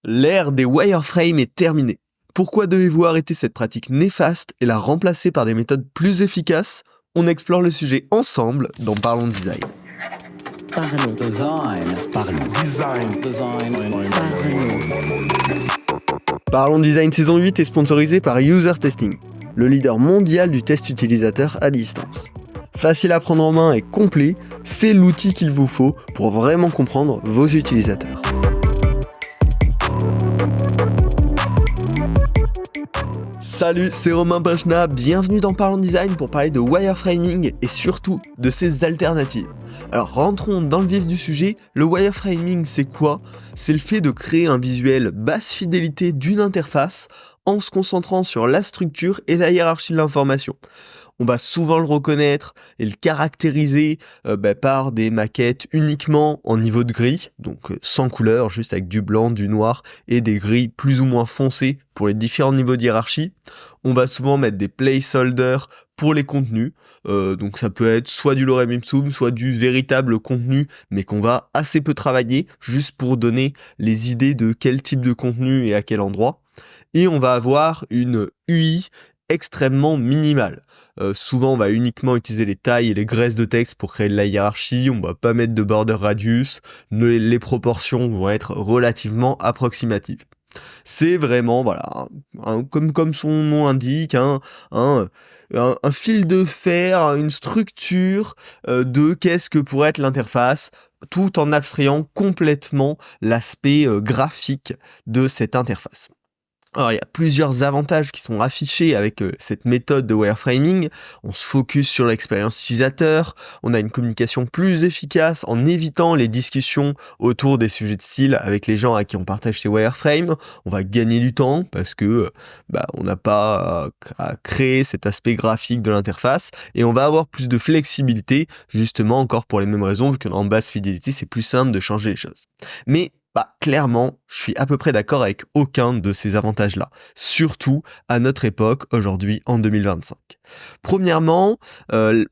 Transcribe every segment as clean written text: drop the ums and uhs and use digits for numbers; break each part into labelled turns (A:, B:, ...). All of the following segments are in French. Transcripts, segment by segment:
A: L'ère des wireframes est terminée. Pourquoi devez-vous arrêter cette pratique néfaste et la remplacer par des méthodes plus efficaces? On explore le sujet ensemble dans Parlons Design.
B: Parlons
A: Parlons Design saison 8 est sponsorisé par User Testing, le leader mondial du test utilisateur à distance. Facile à prendre en main et complet, c'est l'outil qu'il vous faut pour vraiment comprendre vos utilisateurs. Salut, c'est Romain Pachna, bienvenue dans Parlons Design pour parler de wireframing et surtout de ses alternatives. Alors rentrons dans le vif du sujet, le wireframing c'est quoi? C'est le fait de créer un visuel basse fidélité d'une interface en se concentrant sur la structure et la hiérarchie de l'information. On va souvent le reconnaître et le caractériser par des maquettes uniquement en niveau de gris, donc sans couleur, juste avec du blanc, du noir et des grilles plus ou moins foncées pour les différents niveaux de hiérarchie. On va souvent mettre des placeholders pour les contenus, donc ça peut être soit du lorem ipsum, soit du véritable contenu, mais qu'on va assez peu travailler, juste pour donner les idées de quel type de contenu et à quel endroit. Et on va avoir une UI extrêmement minimale. Souvent on va uniquement utiliser les tailles et les graisses de texte pour créer de la hiérarchie, on va pas mettre de border radius, les proportions vont être relativement approximatives. C'est vraiment, voilà, comme son nom l'indique, un fil de fer, une structure de qu'est-ce que pourrait être l'interface, tout en abstrayant complètement l'aspect graphique de cette interface. Alors, il y a plusieurs avantages qui sont affichés avec cette méthode de wireframing. On se focus sur l'expérience utilisateur, on a une communication plus efficace en évitant les discussions autour des sujets de style avec les gens à qui on partage ces wireframes. On va gagner du temps parce que on n'a pas à créer cet aspect graphique de l'interface et on va avoir plus de flexibilité, justement encore pour les mêmes raisons, vu qu'en basse fidélité, c'est plus simple de changer les choses. Mais clairement, je suis à peu près d'accord avec aucun de ces avantages-là, surtout à notre époque, aujourd'hui, en 2025. Premièrement,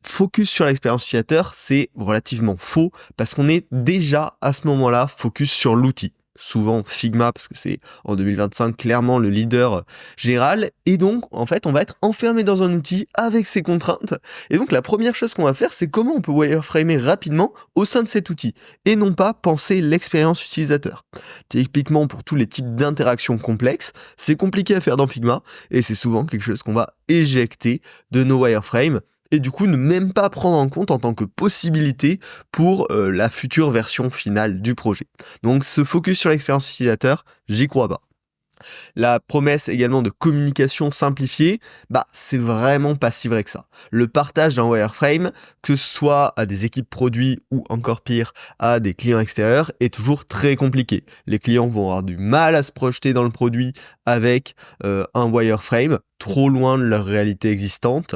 A: focus sur l'expérience utilisateur, c'est relativement faux, parce qu'on est déjà, à ce moment-là, focus sur l'outil. Souvent Figma, parce que c'est en 2025 clairement le leader général, et donc en fait on va être enfermé dans un outil avec ses contraintes, et donc la première chose qu'on va faire c'est comment on peut wireframer rapidement au sein de cet outil, et non pas penser l'expérience utilisateur. Typiquement pour tous les types d'interactions complexes, c'est compliqué à faire dans Figma, et c'est souvent quelque chose qu'on va éjecter de nos wireframes, et du coup ne même pas prendre en compte en tant que possibilité pour la future version finale du projet. Donc ce focus sur l'expérience utilisateur, j'y crois pas. La promesse également de communication simplifiée, c'est vraiment pas si vrai que ça. Le partage d'un wireframe, que ce soit à des équipes produits ou encore pire, à des clients extérieurs, est toujours très compliqué. Les clients vont avoir du mal à se projeter dans le produit avec un wireframe, trop loin de leur réalité existante.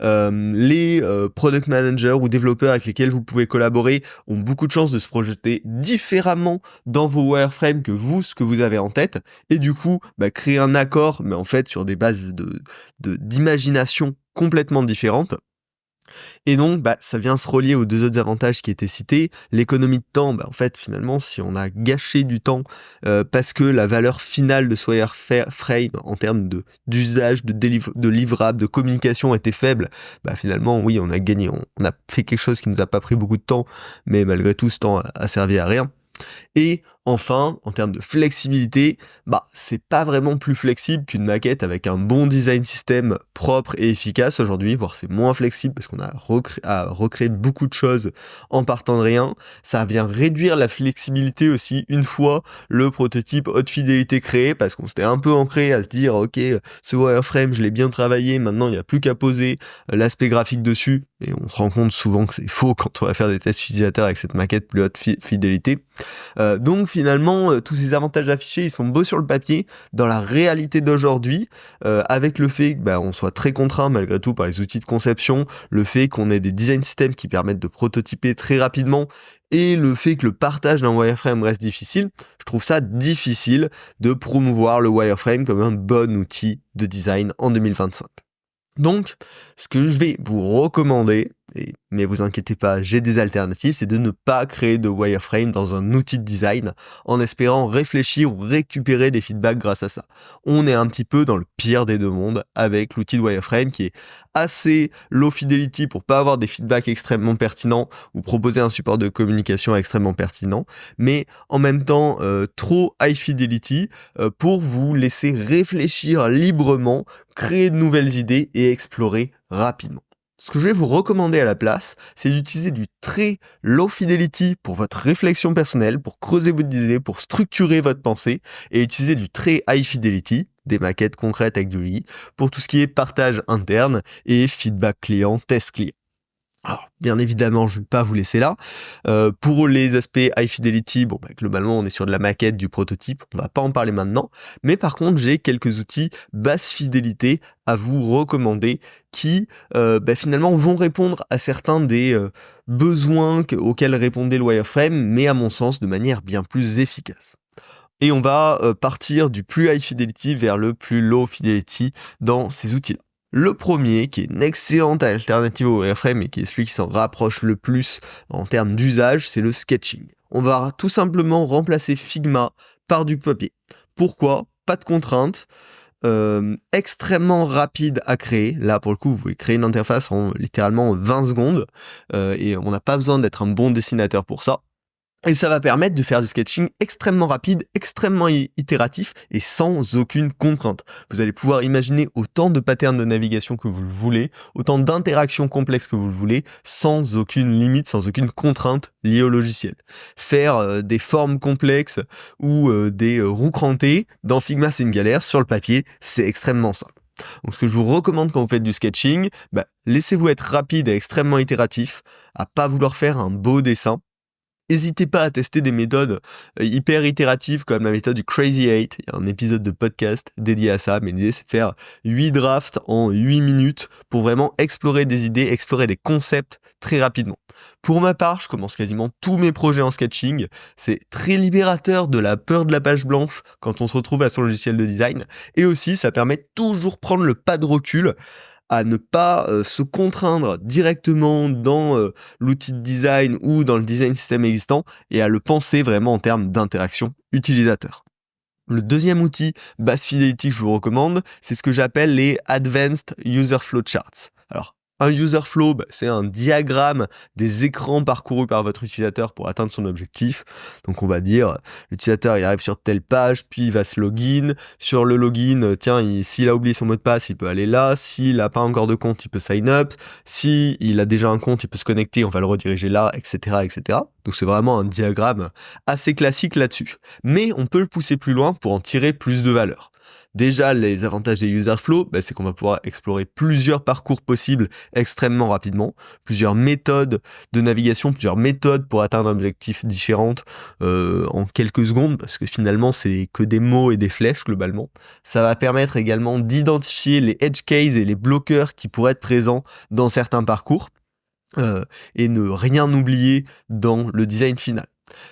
A: Les product managers ou développeurs avec lesquels vous pouvez collaborer ont beaucoup de chances de se projeter différemment dans vos wireframes que vous, ce que vous avez en tête, et du coup, créer un accord, mais en fait sur des bases d'imagination complètement différentes. Et donc, ça vient se relier aux deux autres avantages qui étaient cités. L'économie de temps, en fait, finalement, si on a gâché du temps parce que la valeur finale de ce wireframe en termes d'usage, de livrable, de communication était faible, finalement, oui, on a gagné. On a fait quelque chose qui nous a pas pris beaucoup de temps, mais malgré tout, ce temps a servi à rien. Et enfin, en termes de flexibilité, c'est pas vraiment plus flexible qu'une maquette avec un bon design system propre et efficace aujourd'hui, voire c'est moins flexible parce qu'on a recréé beaucoup de choses en partant de rien. Ça vient réduire la flexibilité aussi une fois le prototype haute fidélité créé, parce qu'on s'était un peu ancré à se dire ok, ce wireframe je l'ai bien travaillé, maintenant il n'y a plus qu'à poser l'aspect graphique dessus, et on se rend compte souvent que c'est faux quand on va faire des tests utilisateurs avec cette maquette plus haute fidélité. Donc finalement, tous ces avantages affichés, ils sont beaux sur le papier. Dans la réalité d'aujourd'hui, avec le fait qu'on soit très contraint malgré tout par les outils de conception, le fait qu'on ait des design systems qui permettent de prototyper très rapidement, et le fait que le partage d'un wireframe reste difficile, je trouve ça difficile de promouvoir le wireframe comme un bon outil de design en 2025. Donc, ce que je vais vous recommander, mais vous inquiétez pas, j'ai des alternatives, c'est de ne pas créer de wireframe dans un outil de design en espérant réfléchir ou récupérer des feedbacks grâce à ça. On est un petit peu dans le pire des deux mondes avec l'outil de wireframe qui est assez low fidelity pour pas avoir des feedbacks extrêmement pertinents ou proposer un support de communication extrêmement pertinent, mais en même temps trop high fidelity pour vous laisser réfléchir librement, créer de nouvelles idées et explorer rapidement. Ce que je vais vous recommander à la place, c'est d'utiliser du très low fidelity pour votre réflexion personnelle, pour creuser votre idée, pour structurer votre pensée, et utiliser du très high fidelity, des maquettes concrètes avec du REE, pour tout ce qui est partage interne et feedback client, test client. Alors, bien évidemment, je ne vais pas vous laisser là. Pour les aspects high fidelity, globalement, on est sur de la maquette, du prototype, on va pas en parler maintenant. Mais par contre, j'ai quelques outils basse fidélité à vous recommander qui, finalement, vont répondre à certains des besoins auxquels répondait le wireframe, mais à mon sens, de manière bien plus efficace. Et on va partir du plus high fidelity vers le plus low fidelity dans ces outils-là. Le premier, qui est une excellente alternative au wireframe et qui est celui qui s'en rapproche le plus en termes d'usage, c'est le sketching. On va tout simplement remplacer Figma par du papier. Pourquoi ? Pas de contraintes, extrêmement rapide à créer. Là, pour le coup, vous pouvez créer une interface en littéralement 20 secondes et on n'a pas besoin d'être un bon dessinateur pour ça. Et ça va permettre de faire du sketching extrêmement rapide, extrêmement itératif et sans aucune contrainte. Vous allez pouvoir imaginer autant de patterns de navigation que vous le voulez, autant d'interactions complexes que vous le voulez, sans aucune limite, sans aucune contrainte liée au logiciel. Faire des formes complexes ou des roues crantées, dans Figma c'est une galère, sur le papier c'est extrêmement simple. Donc ce que je vous recommande quand vous faites du sketching, laissez-vous être rapide et extrêmement itératif, à pas vouloir faire un beau dessin. N'hésitez pas à tester des méthodes hyper itératives comme la méthode du Crazy 8. Il y a un épisode de podcast dédié à ça, mais l'idée c'est de faire 8 drafts en 8 minutes pour vraiment explorer des idées, explorer des concepts très rapidement. Pour ma part, je commence quasiment tous mes projets en sketching. C'est très libérateur de la peur de la page blanche quand on se retrouve à son logiciel de design. Et aussi, ça permet de toujours prendre le pas de recul à ne pas se contraindre directement dans l'outil de design ou dans le design system existant et à le penser vraiment en termes d'interaction utilisateur. Le deuxième outil basse fidelity que je vous recommande, c'est ce que j'appelle les Advanced User Flow Charts. Alors, un user flow, c'est un diagramme des écrans parcourus par votre utilisateur pour atteindre son objectif. Donc on va dire, l'utilisateur il arrive sur telle page, puis il va se login. Sur le login, s'il a oublié son mot de passe, il peut aller là. S'il n'a pas encore de compte, il peut sign up. S'il a déjà un compte, il peut se connecter, on va le rediriger là, etc., etc. Donc c'est vraiment un diagramme assez classique là-dessus. Mais on peut le pousser plus loin pour en tirer plus de valeur. Déjà, les avantages des user flow, c'est qu'on va pouvoir explorer plusieurs parcours possibles extrêmement rapidement, plusieurs méthodes de navigation, plusieurs méthodes pour atteindre un objectif différentes en quelques secondes, parce que finalement, c'est que des mots et des flèches globalement. Ça va permettre également d'identifier les edge cases et les bloqueurs qui pourraient être présents dans certains parcours et ne rien oublier dans le design final.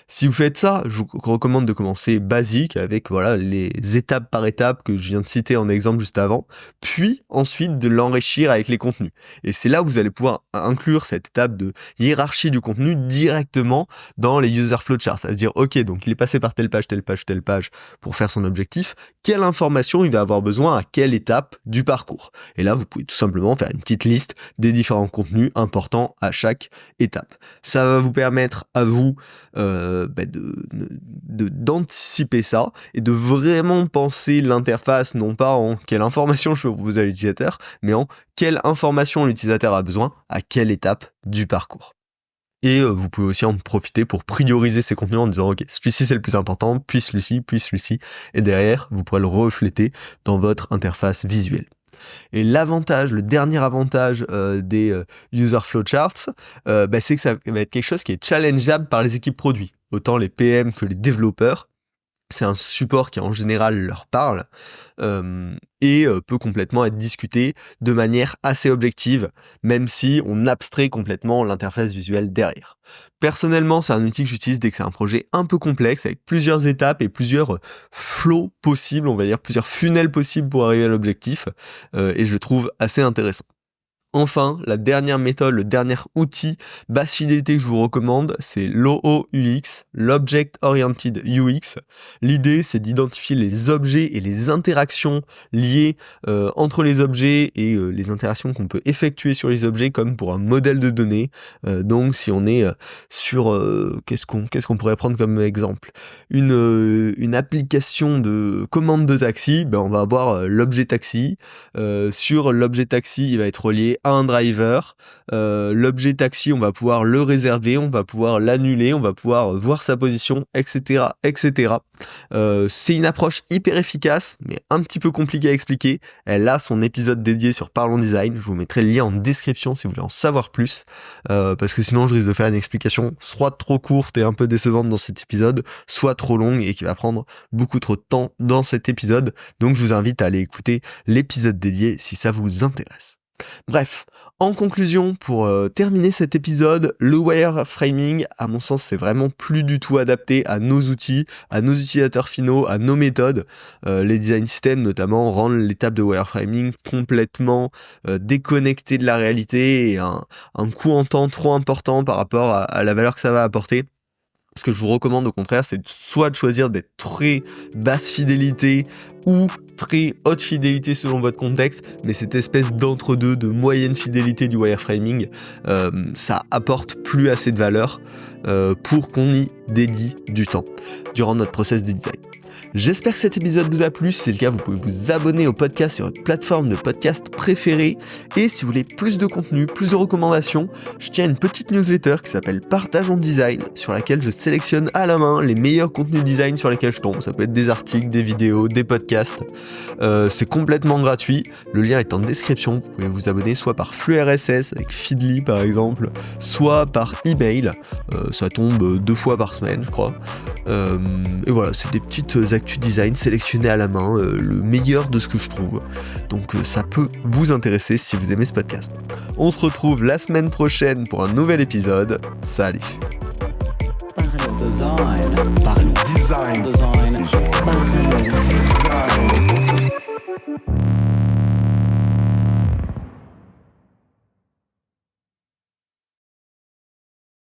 A: Si vous faites ça, je vous recommande de commencer basique avec les étapes par étape que je viens de citer en exemple juste avant, puis ensuite de l'enrichir avec les contenus. Et c'est là où vous allez pouvoir inclure cette étape de hiérarchie du contenu directement dans les user flow charts, c'est-à-dire ok, donc il est passé par telle page, telle page, telle page pour faire son objectif, quelle information il va avoir besoin à quelle étape du parcours. Et là, vous pouvez tout simplement faire une petite liste des différents contenus importants à chaque étape. Ça va vous permettre à vous d'anticiper ça et de vraiment penser l'interface non pas en quelle information je peux proposer à l'utilisateur, mais en quelle information l'utilisateur a besoin à quelle étape du parcours. Et vous pouvez aussi en profiter pour prioriser ces contenus en disant ok, celui-ci c'est le plus important, puis celui-ci, et derrière vous pourrez le refléter dans votre interface visuelle. Et le dernier avantage des user flowcharts, c'est que ça va être quelque chose qui est challengeable par les équipes produits, autant les PM que les développeurs. C'est un support qui en général leur parle et peut complètement être discuté de manière assez objective, même si on abstrait complètement l'interface visuelle derrière. Personnellement, c'est un outil que j'utilise dès que c'est un projet un peu complexe, avec plusieurs étapes et plusieurs flows possibles, on va dire plusieurs funnels possibles pour arriver à l'objectif, et je le trouve assez intéressant. Enfin, la dernière méthode, le dernier outil basse fidélité que je vous recommande, c'est l'OOUX, l'Object Oriented UX. L'idée, c'est d'identifier les objets et les interactions liées entre les objets et les interactions qu'on peut effectuer sur les objets comme pour un modèle de données. Donc, si on est sur... qu'est-ce qu'on pourrait prendre comme exemple ? Une application de commande de taxi, on va avoir l'objet taxi. Sur l'objet taxi, il va être relié à un driver. L'objet taxi, on va pouvoir le réserver, on va pouvoir l'annuler, on va pouvoir voir sa position, etc. etc. C'est une approche hyper efficace, mais un petit peu compliquée à expliquer. Elle a son épisode dédié sur Parlons Design. Je vous mettrai le lien en description si vous voulez en savoir plus, parce que sinon je risque de faire une explication soit trop courte et un peu décevante dans cet épisode, soit trop longue et qui va prendre beaucoup trop de temps dans cet épisode. Donc je vous invite à aller écouter l'épisode dédié si ça vous intéresse. Bref, en conclusion, pour terminer cet épisode, le wireframing, à mon sens, c'est vraiment plus du tout adapté à nos outils, à nos utilisateurs finaux, à nos méthodes. Les design systems, notamment, rendent l'étape de wireframing complètement déconnectée de la réalité et un coût en temps trop important par rapport à la valeur que ça va apporter. Ce que je vous recommande au contraire, c'est soit de choisir des très basse fidélité ou très haute fidélité selon votre contexte, mais cette espèce d'entre-deux, de moyenne fidélité du wireframing, ça apporte plus assez de valeur pour qu'on y dédie du temps durant notre process de design. J'espère que cet épisode vous a plu. Si c'est le cas, vous pouvez vous abonner au podcast sur votre plateforme de podcast préférée. Et si vous voulez plus de contenu, plus de recommandations, je tiens une petite newsletter qui s'appelle Partageons Design, sur laquelle je sélectionne à la main les meilleurs contenus design sur lesquels je tombe. Ça peut être des articles, des vidéos, des podcasts. C'est complètement gratuit. Le lien est en description. Vous pouvez vous abonner soit par flux RSS avec Feedly par exemple, soit par email. Ça tombe 2 fois par semaine, je crois. Et voilà, c'est des petites actus design sélectionnées à la main, le meilleur de ce que je trouve. Donc ça peut vous intéresser si vous aimez ce podcast. On se retrouve la semaine prochaine pour un nouvel épisode. Salut.
B: Parlons design. Parlons design.